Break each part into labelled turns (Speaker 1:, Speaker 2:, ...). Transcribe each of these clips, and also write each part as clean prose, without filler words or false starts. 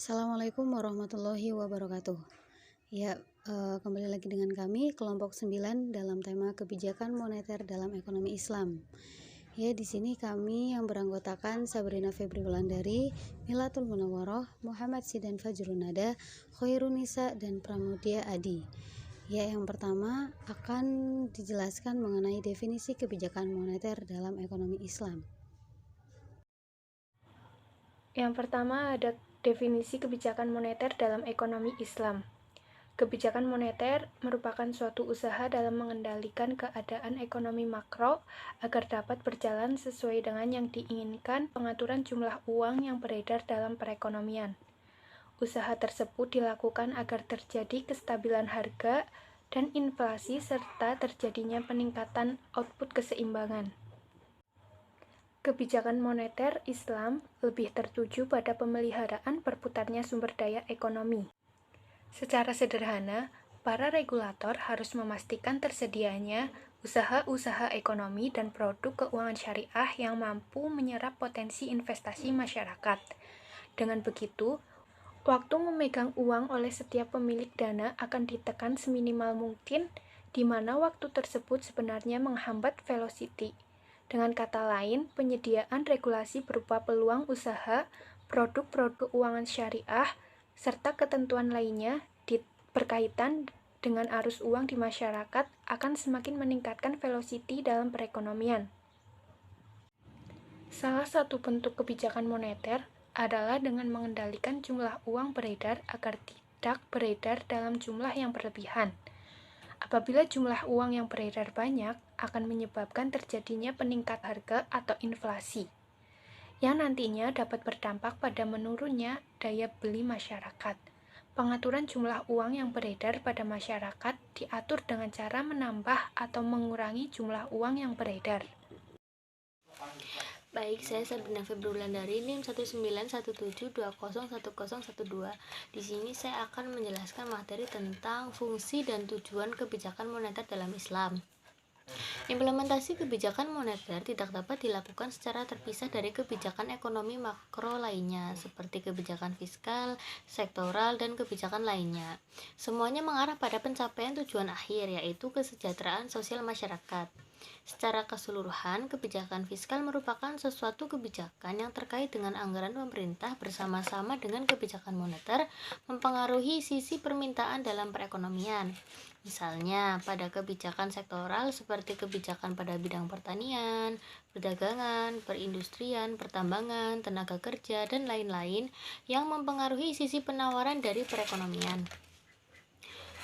Speaker 1: Assalamualaikum warahmatullahi wabarakatuh. Ya, kembali lagi dengan kami kelompok 9 dalam tema kebijakan moneter dalam ekonomi Islam. Ya, di sini kami yang beranggotakan Sabrina Febri Wulandari, Milatul Munawwaroh, Muhammad Sidan Fajrunada, Khairunisa dan Pramudia Adi. Ya, yang pertama akan dijelaskan mengenai definisi kebijakan moneter dalam ekonomi Islam.
Speaker 2: Yang pertama ada definisi kebijakan moneter dalam ekonomi Islam. Kebijakan moneter merupakan suatu usaha dalam mengendalikan keadaan ekonomi makro agar dapat berjalan sesuai dengan yang diinginkan pengaturan jumlah uang yang beredar dalam perekonomian. Usaha tersebut dilakukan agar terjadi kestabilan harga dan inflasi serta terjadinya peningkatan output keseimbangan. Kebijakan moneter Islam lebih tertuju pada pemeliharaan berputarnya sumber daya ekonomi. Secara sederhana, para regulator harus memastikan tersedianya usaha-usaha ekonomi dan produk keuangan syariah yang mampu menyerap potensi investasi masyarakat. Dengan begitu, waktu memegang uang oleh setiap pemilik dana akan ditekan seminimal mungkin, di mana waktu tersebut sebenarnya menghambat velocity. Dengan kata lain, penyediaan regulasi berupa peluang usaha, produk-produk keuangan syariah, serta ketentuan lainnya berkaitan dengan arus uang di masyarakat akan semakin meningkatkan velocity dalam perekonomian. Salah satu bentuk kebijakan moneter adalah dengan mengendalikan jumlah uang beredar agar tidak beredar dalam jumlah yang berlebihan. Apabila jumlah uang yang beredar banyak, akan menyebabkan terjadinya peningkat harga atau inflasi, yang nantinya dapat berdampak pada menurunnya daya beli masyarakat. Pengaturan jumlah uang yang beredar pada masyarakat diatur dengan cara menambah atau mengurangi jumlah uang yang beredar.
Speaker 3: Baik, saya Sabrina Febri Wulandari, NIM 19172010112. Di sini saya akan menjelaskan materi tentang fungsi dan tujuan kebijakan moneter dalam Islam. Implementasi kebijakan moneter tidak dapat dilakukan secara terpisah dari kebijakan ekonomi makro lainnya, seperti kebijakan fiskal, sektoral, dan kebijakan lainnya. Semuanya mengarah pada pencapaian tujuan akhir, yaitu kesejahteraan sosial masyarakat. Secara keseluruhan, kebijakan fiskal merupakan sesuatu kebijakan yang terkait dengan anggaran pemerintah bersama-sama dengan kebijakan moneter mempengaruhi sisi permintaan dalam perekonomian. Misalnya, pada kebijakan sektoral seperti kebijakan pada bidang pertanian, perdagangan, perindustrian, pertambangan, tenaga kerja, dan lain-lain yang mempengaruhi sisi penawaran dari perekonomian.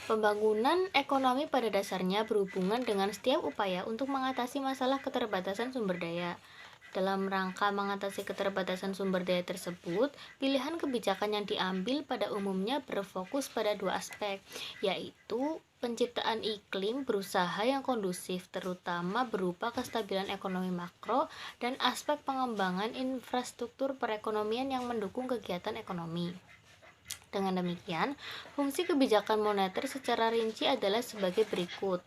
Speaker 3: Pembangunan ekonomi pada dasarnya berhubungan dengan setiap upaya untuk mengatasi masalah keterbatasan sumber daya. Dalam rangka mengatasi keterbatasan sumber daya tersebut, pilihan kebijakan yang diambil pada umumnya berfokus pada dua aspek, yaitu penciptaan iklim berusaha yang kondusif, terutama berupa kestabilan ekonomi makro, dan aspek pengembangan infrastruktur perekonomian yang mendukung kegiatan ekonomi. Dengan demikian, fungsi kebijakan moneter secara rinci adalah sebagai berikut.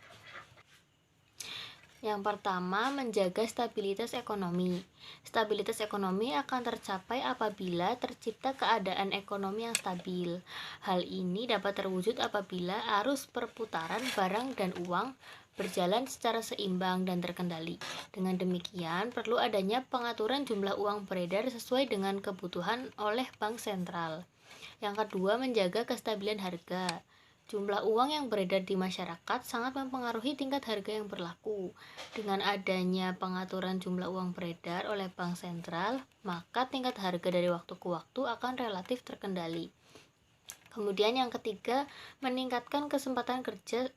Speaker 3: Yang pertama, menjaga stabilitas ekonomi. Stabilitas ekonomi akan tercapai apabila tercipta keadaan ekonomi yang stabil. Hal ini dapat terwujud apabila arus perputaran barang dan uang berjalan secara seimbang dan terkendali. Dengan demikian, perlu adanya pengaturan jumlah uang beredar sesuai dengan kebutuhan oleh bank sentral. Yang kedua, menjaga kestabilan harga. Jumlah uang yang beredar di masyarakat sangat mempengaruhi tingkat harga yang berlaku. Dengan adanya pengaturan jumlah uang beredar oleh bank sentral, maka tingkat harga dari waktu ke waktu akan relatif terkendali. Kemudian yang ketiga, meningkatkan kesempatan kerja.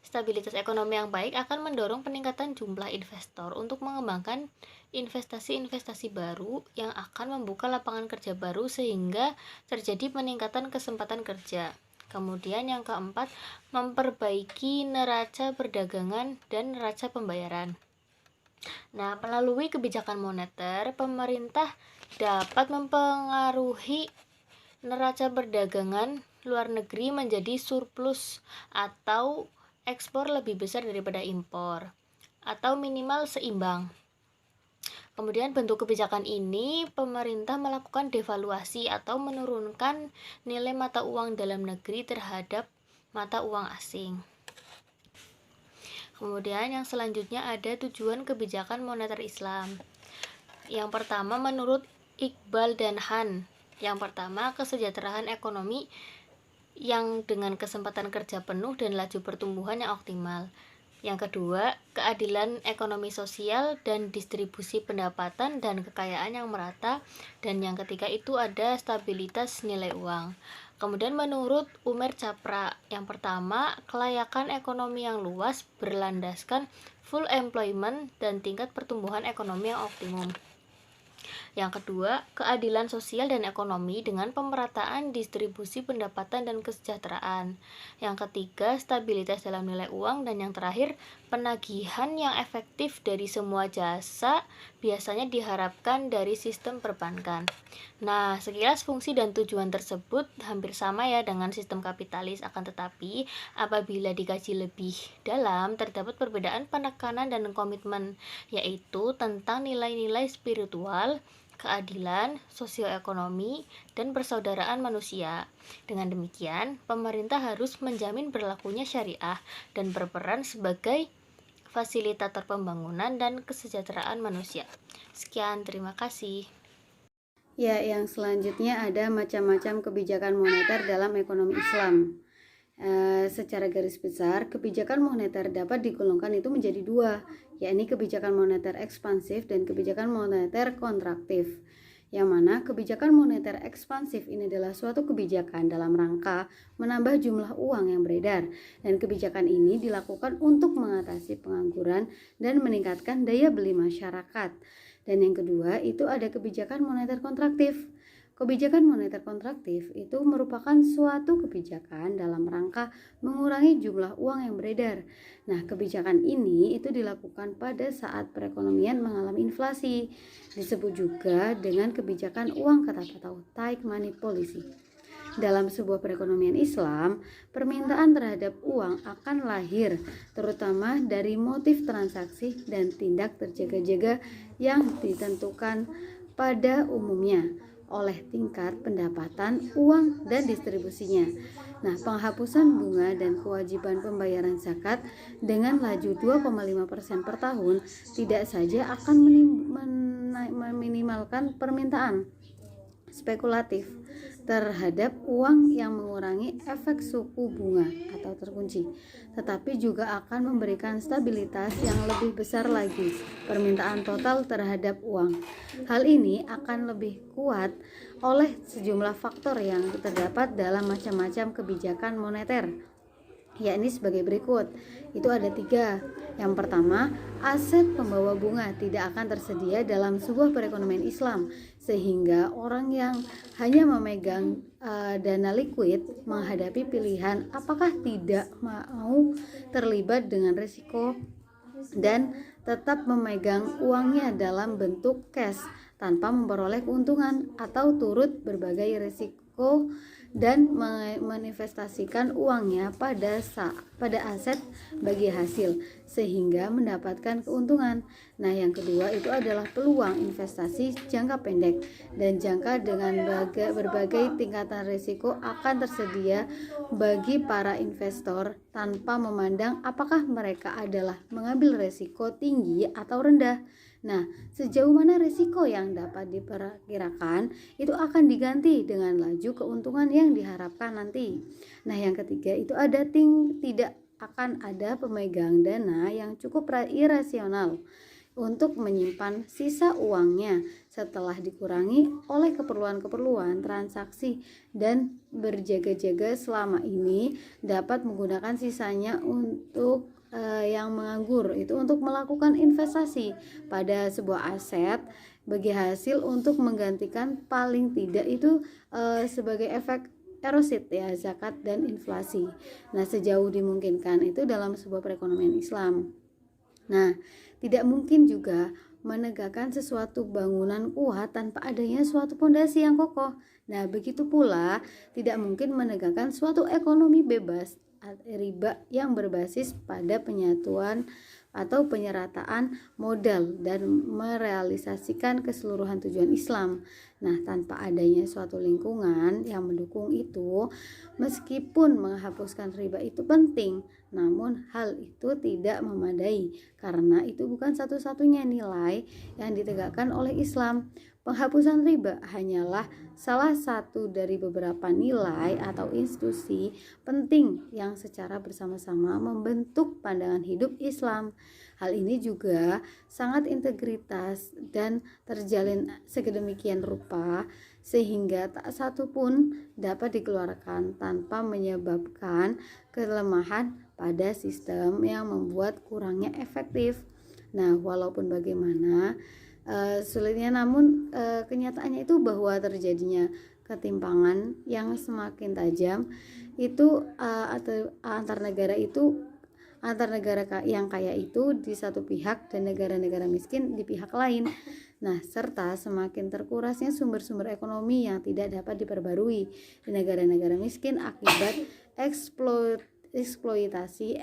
Speaker 3: Stabilitas ekonomi yang baik akan mendorong peningkatan jumlah investor untuk mengembangkan investasi-investasi baru yang akan membuka lapangan kerja baru sehingga terjadi peningkatan kesempatan kerja. Kemudian yang keempat, memperbaiki neraca perdagangan dan neraca pembayaran. Nah, melalui kebijakan moneter, pemerintah dapat mempengaruhi neraca perdagangan luar negeri menjadi surplus atau ekspor lebih besar daripada impor, atau minimal seimbang. Kemudian bentuk kebijakan ini, pemerintah melakukan devaluasi atau menurunkan nilai mata uang dalam negeri terhadap mata uang asing. Kemudian yang selanjutnya ada tujuan kebijakan moneter Islam. Yang pertama menurut Iqbal dan Han. Yang pertama, kesejahteraan ekonomi yang dengan kesempatan kerja penuh dan laju pertumbuhan yang optimal. Yang kedua, keadilan ekonomi sosial dan distribusi pendapatan dan kekayaan yang merata. Dan yang ketiga itu ada stabilitas nilai uang. Kemudian menurut Umer Capra, yang pertama, kelayakan ekonomi yang luas berlandaskan full employment dan tingkat pertumbuhan ekonomi yang optimum. Yang kedua, keadilan sosial dan ekonomi dengan pemerataan distribusi pendapatan dan kesejahteraan. Yang ketiga, stabilitas dalam nilai uang. Dan yang terakhir, penagihan yang efektif dari semua jasa biasanya diharapkan dari sistem perbankan. Nah, sekilas fungsi dan tujuan tersebut hampir sama ya dengan sistem kapitalis, akan tetapi apabila dikaji lebih dalam terdapat perbedaan penekanan dan komitmen, yaitu tentang nilai-nilai spiritual, keadilan, sosioekonomi, dan persaudaraan manusia. Dengan demikian, pemerintah harus menjamin berlakunya syariah dan berperan sebagai fasilitator pembangunan dan kesejahteraan manusia. Sekian, terima kasih.
Speaker 1: Ya, yang selanjutnya ada macam-macam kebijakan moneter dalam ekonomi Islam. Secara garis besar, kebijakan moneter dapat digolongkan itu menjadi dua, yakni kebijakan moneter ekspansif dan kebijakan moneter kontraktif. Yang mana kebijakan moneter ekspansif ini adalah suatu kebijakan dalam rangka menambah jumlah uang yang beredar, dan kebijakan ini dilakukan untuk mengatasi pengangguran dan meningkatkan daya beli masyarakat. Dan yang kedua itu ada kebijakan moneter kontraktif. Kebijakan moneter kontraktif itu merupakan suatu kebijakan dalam rangka mengurangi jumlah uang yang beredar. Nah, kebijakan ini itu dilakukan pada saat perekonomian mengalami inflasi. Disebut juga dengan kebijakan uang kata atau tight money policy. Dalam sebuah perekonomian Islam, permintaan terhadap uang akan lahir terutama dari motif transaksi dan tindak terjaga-jaga yang ditentukan pada umumnya oleh tingkat pendapatan uang dan distribusinya. Nah, penghapusan bunga dan kewajiban pembayaran zakat dengan laju 2,5% per tahun tidak saja akan meminimalkan permintaan spekulatif terhadap uang yang mengurangi efek suku bunga atau terkunci, tetapi juga akan memberikan stabilitas yang lebih besar lagi permintaan total terhadap uang. Hal ini akan lebih kuat oleh sejumlah faktor yang terdapat dalam macam-macam kebijakan moneter, yakni sebagai berikut. Itu ada 3. Yang pertama, aset pembawa bunga tidak akan tersedia dalam sebuah perekonomian Islam, sehingga orang yang hanya memegang dana likuid menghadapi pilihan apakah tidak mau terlibat dengan risiko dan tetap memegang uangnya dalam bentuk cash tanpa memperoleh keuntungan, atau turut berbagai risiko dan menginvestasikan uangnya pada aset bagi hasil sehingga mendapatkan keuntungan. Nah, yang kedua itu adalah peluang investasi jangka pendek dan jangka dengan berbagai tingkatan risiko akan tersedia bagi para investor tanpa memandang apakah mereka adalah mengambil risiko tinggi atau rendah. Nah, sejauh mana risiko yang dapat diperkirakan itu akan diganti dengan laju keuntungan yang diharapkan nanti. Nah, yang ketiga itu ada tidak akan ada pemegang dana yang cukup irasional untuk menyimpan sisa uangnya setelah dikurangi oleh keperluan-keperluan transaksi dan berjaga-jaga selama ini dapat menggunakan sisanya untuk yang menganggur itu untuk melakukan investasi pada sebuah aset bagi hasil untuk menggantikan paling tidak itu sebagai efek erosit ya, zakat dan inflasi. Nah, sejauh dimungkinkan itu dalam sebuah perekonomian Islam. Nah, tidak mungkin juga menegakkan sesuatu bangunan kuat tanpa adanya suatu fondasi yang kokoh. Nah, begitu pula tidak mungkin menegakkan suatu ekonomi bebas riba yang berbasis pada penyatuan atau penyerataan modal dan merealisasikan keseluruhan tujuan Islam. Nah, tanpa adanya suatu lingkungan yang mendukung itu, meskipun menghapuskan riba itu penting, namun hal itu tidak memadai karena itu bukan satu-satunya nilai yang ditegakkan oleh Islam. Penghapusan riba hanyalah salah satu dari beberapa nilai atau institusi penting yang secara bersama-sama membentuk pandangan hidup Islam. Hal ini juga sangat integritas dan terjalin sedemikian rupa sehingga tak satu pun dapat dikeluarkan tanpa menyebabkan kelemahan pada sistem yang membuat kurangnya efektif. Nah, walaupun bagaimana sulitnya, namun kenyataannya itu bahwa terjadinya ketimpangan yang semakin tajam itu antar negara yang kaya itu di satu pihak dan negara-negara miskin di pihak lain. Nah, serta semakin terkurasnya sumber-sumber ekonomi yang tidak dapat diperbarui di negara-negara miskin akibat eksploitasi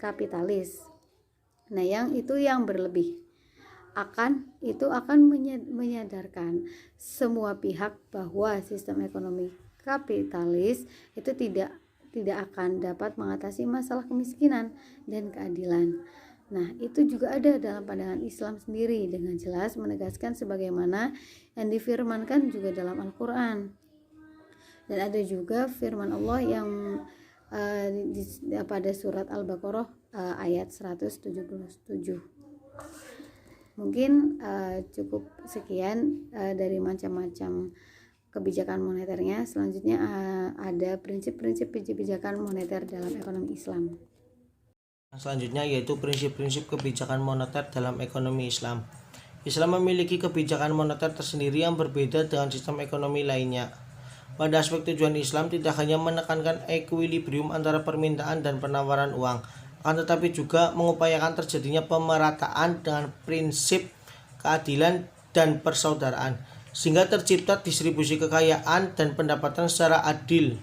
Speaker 1: kapitalis. Nah, yang berlebih akan menyadarkan semua pihak bahwa sistem ekonomi kapitalis itu tidak akan dapat mengatasi masalah kemiskinan dan keadilan. Nah, itu juga ada dalam pandangan Islam sendiri dengan jelas menegaskan sebagaimana yang difirmankan juga dalam Al-Qur'an. Dan ada juga firman Allah yang pada surat Al-Baqarah ayat 177. Mungkin cukup sekian dari macam-macam kebijakan moneternya. Selanjutnya ada prinsip-prinsip kebijakan moneter dalam ekonomi Islam.
Speaker 4: Selanjutnya yaitu prinsip-prinsip kebijakan moneter dalam ekonomi Islam. Islam memiliki kebijakan moneter tersendiri yang berbeda dengan sistem ekonomi lainnya. Pada aspek tujuan Islam tidak hanya menekankan ekuilibrium antara permintaan dan penawaran uang, akan tetapi juga mengupayakan terjadinya pemerataan dengan prinsip keadilan dan persaudaraan, sehingga tercipta distribusi kekayaan dan pendapatan secara adil.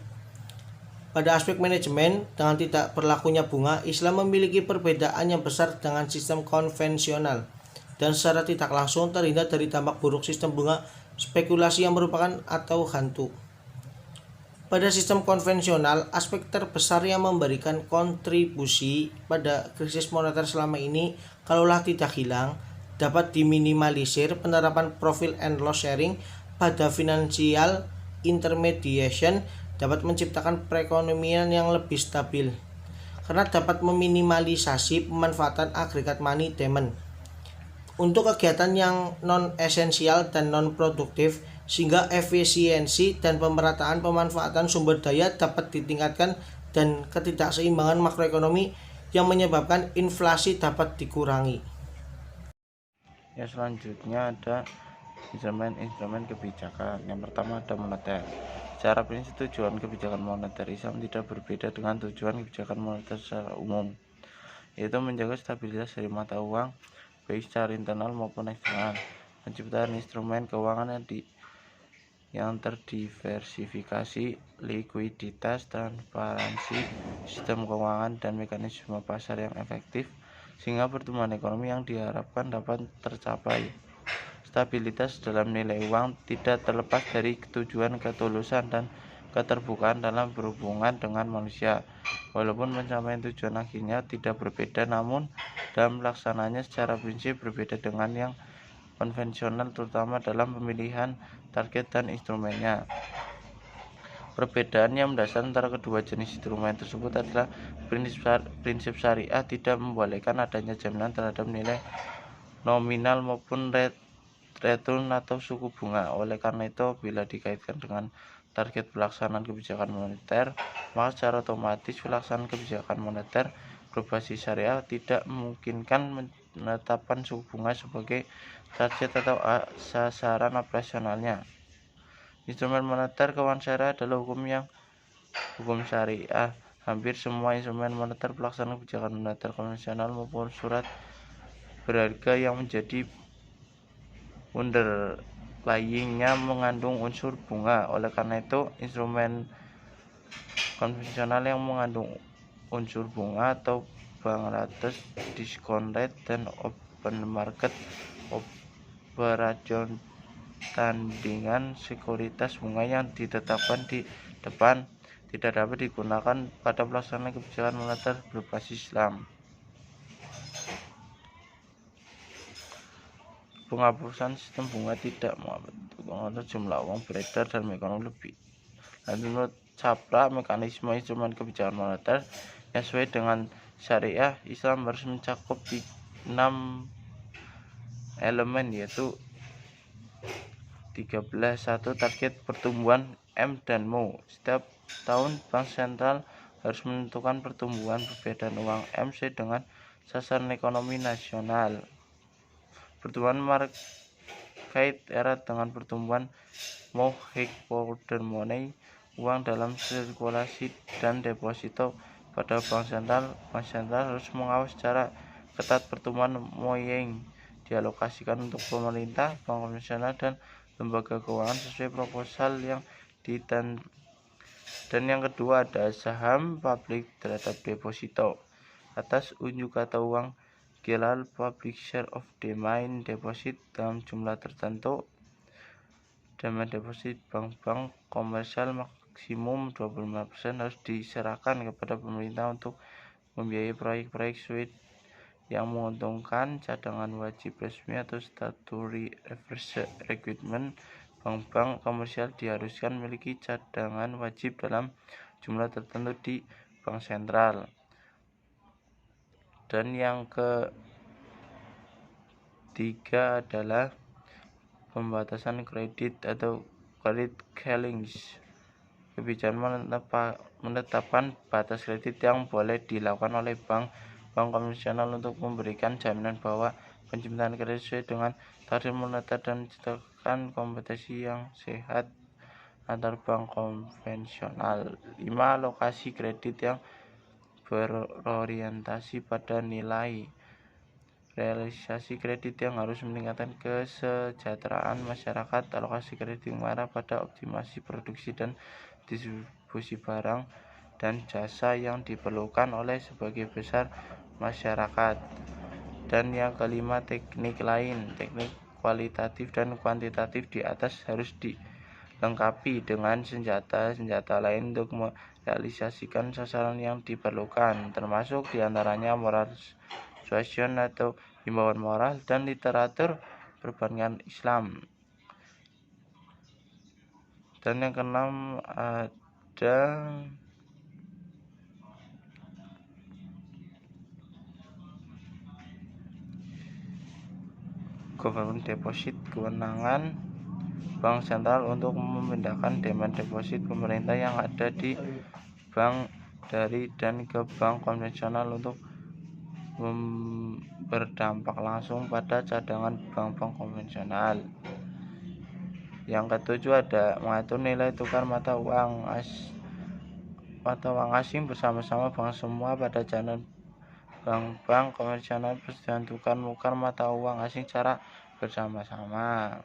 Speaker 4: Pada aspek manajemen, dengan tidak berlakunya bunga, Islam memiliki perbedaan yang besar dengan sistem konvensional dan secara tidak langsung terhindar dari dampak buruk sistem bunga spekulasi yang merupakan atau hantu. Pada sistem konvensional, aspek terbesar yang memberikan kontribusi pada krisis moneter selama ini, kalaulah tidak hilang, dapat diminimalisir penerapan profit and loss sharing pada financial intermediation dapat menciptakan perekonomian yang lebih stabil, karena dapat meminimalisasi pemanfaatan agregat money demand untuk kegiatan yang non-esensial dan non-produktif, sehingga efisiensi dan pemerataan pemanfaatan sumber daya dapat ditingkatkan dan ketidakseimbangan makroekonomi yang menyebabkan inflasi dapat dikurangi.
Speaker 5: Ya, selanjutnya ada instrumen-instrumen kebijakan. Yang pertama ada moneter. Secara prinsip tujuan kebijakan moneter Islam tidak berbeda dengan tujuan kebijakan moneter secara umum, yaitu menjaga stabilitas dari mata uang baik secara internal maupun eksternal, menciptakan instrumen keuangan yang terdiversifikasi, likuiditas, transparansi, sistem keuangan, dan mekanisme pasar yang efektif, sehingga pertumbuhan ekonomi yang diharapkan dapat tercapai. Stabilitas dalam nilai uang tidak terlepas dari tujuan ketulusan dan keterbukaan dalam berhubungan dengan manusia. Walaupun pencapaian tujuan akhirnya tidak berbeda, namun dalam pelaksananya secara prinsip berbeda dengan yang konvensional, terutama dalam pemilihan target dan instrumennya. Perbedaan yang mendasar antara kedua jenis instrumen tersebut adalah prinsip syariah tidak membolehkan adanya jaminan terhadap nilai nominal maupun return atau suku bunga. Oleh karena itu, bila dikaitkan dengan target pelaksanaan kebijakan moneter, maka secara otomatis pelaksanaan kebijakan moneter berbasis syariah tidak memungkinkan menetapkan suku bunga sebagai target atau sasaran operasionalnya. Instrumen moneter keuangan syariah adalah hukum syariah. Hampir semua instrumen moneter pelaksanaan kebijakan moneter konvensional maupun surat berharga yang menjadi underlyingnya mengandung unsur bunga. Oleh karena itu, instrumen konvensional yang mengandung unsur bunga atau Bangladesh discount rate dan open market operation tandingan sekuritas bunga yang ditetapkan di depan tidak dapat digunakan pada pelaksanaan kebijakan moneter berbasis Islam. Penghapusan sistem bunga tidak mengatur jumlah uang beredar dalam ekonomi lebih. Dan menurut Capra, mekanisme instrumen kebijakan moneter yang sesuai dengan syariah Islam harus mencakup 6 elemen, yaitu 13. 1. Target pertumbuhan M dan MO. Setiap tahun Bank Sentral harus menentukan pertumbuhan perbedaan uang M sesuai dengan sasaran ekonomi nasional. Pertumbuhan market erat dengan pertumbuhan MO, high powder money, uang dalam sirkulasi dan deposito pada Bank Sentral. Bank Sentral harus mengawas secara ketat pertumbuhan MO yang dialokasikan untuk pemerintah, bank konvensional, dan lembaga keuangan sesuai proposal yang dan yang kedua ada saham publik terhadap deposito. Atas unjuk kata uang Gelal public share of demand deposit dalam jumlah tertentu. Demand deposit bank-bank komersial maksimum 25% harus diserahkan kepada pemerintah untuk membiayai proyek-proyek suite yang menguntungkan. Cadangan wajib resmi atau statutory reverse requirement. Bank-bank komersial diharuskan memiliki cadangan wajib dalam jumlah tertentu di bank sentral. Dan yang ketiga adalah pembatasan kredit atau credit ceilings. Kebijakan menetapkan batas kredit yang boleh dilakukan oleh bank konvensional untuk memberikan jaminan bahwa penciptaan kredit sesuai dengan target moneter dan menciptakan kompetisi yang sehat antar bank konvensional. 5. Alokasi kredit yang berorientasi pada nilai. Realisasi kredit yang harus meningkatkan kesejahteraan masyarakat. Alokasi kredit mengarah pada optimasi produksi dan distribusi barang dan jasa yang diperlukan oleh sebagian besar masyarakat. Dan yang kelima, teknik lain. Teknik kualitatif dan kuantitatif di atas harus dilengkapi dengan senjata lain untuk merealisasikan sasaran yang diperlukan, termasuk diantaranya moral suasion atau himbauan moral dan literatur perbankan Islam. Dan yang keenam ada government deposit, kewenangan bank sentral untuk memindahkan demand deposit pemerintah yang ada di bank dari dan ke bank konvensional untuk berdampak langsung pada cadangan bank-bank konvensional. Yang ketujuh ada mengatur nilai tukar mata uang asing bersama-sama bank semua pada cadangan bank-bank konvensional persetujuan tukar mata uang asing secara bersama-sama.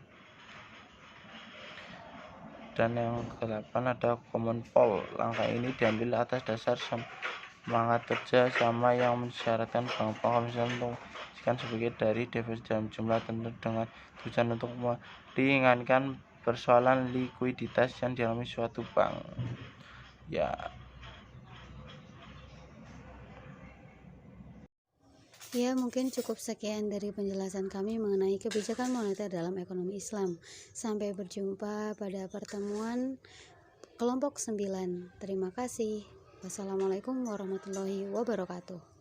Speaker 5: Dan yang ke-8 ada common pool. Langkah ini diambil atas dasar semangat kerja sama yang mensyaratkan bank-bank konvensional untuk mengisikan sebagian dari defisit dalam jumlah tertentu dengan tujuan untuk meringankan persoalan likuiditas yang dialami suatu bank.
Speaker 1: Ya, mungkin cukup sekian dari penjelasan kami mengenai kebijakan moneter dalam ekonomi Islam. Sampai berjumpa pada pertemuan kelompok 9. Terima kasih. Wassalamualaikum warahmatullahi wabarakatuh.